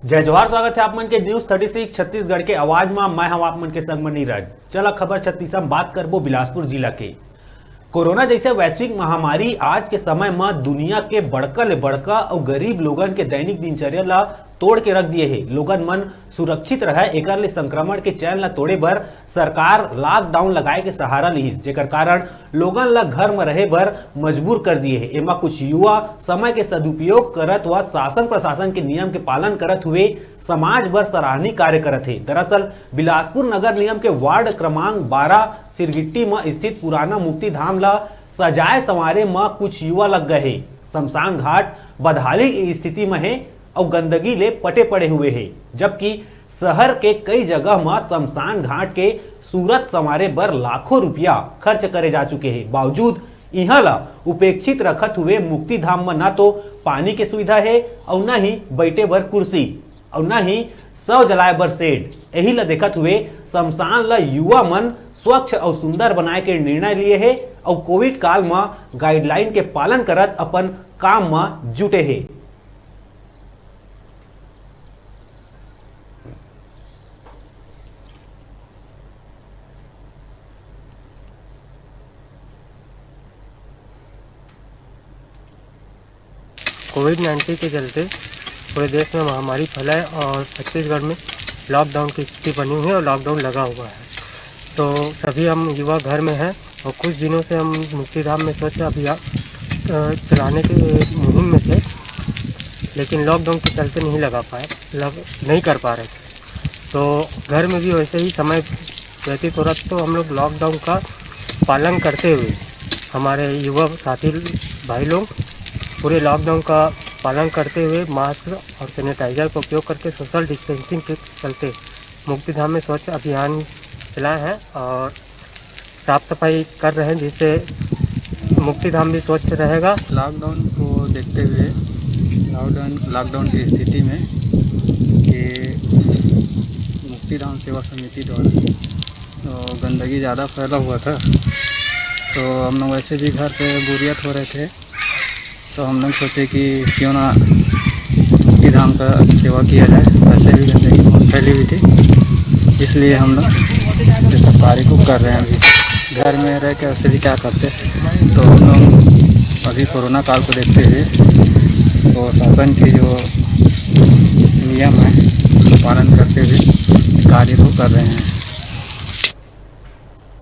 जय जोहार, स्वागत है आप मन के न्यूज 36 छत्तीसगढ़ के आवाज में। मैं हम आप मन के संग में नीरज। चला खबर छत्तीसगढ़ बात करबो बिलासपुर जिला के। कोरोना जैसे वैश्विक महामारी आज के समय में दुनिया के बड़का ले बड़का और गरीब लोगन के दैनिक दिनचर्या ला तोड़ के रख दिए है। लोगन मन सुरक्षित रहे एकर ले संक्रमण के चैन ला तोड़े बर सरकार लॉकडाउन लगाए के सहारा ली, जेकर कारण लोगन ला घर में रहे बर मजबूर कर दिए है। एमा कुछ युवा समय के सदुपयोग करत व शासन प्रशासन के नियम के पालन करत हुए समाज बर सराहनीय कार्य करत है। दरअसल बिलासपुर नगर निगम के वार्ड क्रमांक 12 सिरगिट्टी में स्थित पुराना मुक्ति धाम ला सजाए संवारे में कुछ युवा लग गए है। शमशान घाट बदहाली की स्थिति में है और गंदगी ले पटे पड़े हुए है, जबकि शहर के कई जगह में शमशान घाट के सूरत संवारे बर लाखों रुपया खर्च करे जा चुके हैं। बावजूद यहाँ ला उपेक्षित रखत हुए मुक्ति धाम में न तो पानी के सुविधा है और न ही बैठे बर कुर्सी और न ही शव जलाए बर शेड। यही ला देखत हुए शमशान ला युवा मन स्वच्छ और सुंदर बनाए के निर्णय लिए है और कोविड काल में गाइडलाइन के पालन करत अपन काम में जुटे है। कोविड-19 के चलते पूरे देश में महामारी फैला है और छत्तीसगढ़ में लॉकडाउन की स्थिति बनी हुई है और लॉकडाउन लगा हुआ है। तो सभी हम युवा घर में हैं और कुछ दिनों से हम मुक्ति धाम में स्वच्छ अभियान चलाने की मुहिम में थे, लेकिन लॉकडाउन के चलते नहीं कर पा रहे थे। तो घर में भी वैसे ही समय व्यतीत हो रहा, तो हम लोग लॉकडाउन का पालन करते हुए हमारे युवा साथी भाई लोग पूरे लॉकडाउन का पालन करते हुए मास्क और सैनिटाइजर का उपयोग करके सोशल डिस्टेंसिंग के चलते मुक्ति धाम में स्वच्छ अभियान चलाए हैं और साफ सफाई कर रहे हैं, जिससे मुक्ति धाम भी स्वच्छ रहेगा। लॉकडाउन को देखते हुए लॉकडाउन की स्थिति में कि मुक्ति धाम सेवा समिति द्वारा तो गंदगी ज़्यादा फैला हुआ था, तो हम लोग वैसे भी घर पे बोरियत हो रहे थे, तो हम लोग सोचे कि क्यों ना मुक्ति धाम का सेवा किया जाए। वैसे भी गंदगी बहुत फैली हुई थी, इसलिए हम लोग ये सब कार्य को कर रहे हैं। अभी घर में रह के वैसे भी क्या करते, तो हम लोग अभी कोरोना काल को देखते हुए तो शासन की जो नियम है उसका पालन करते हुए कार्य को कर रहे हैं।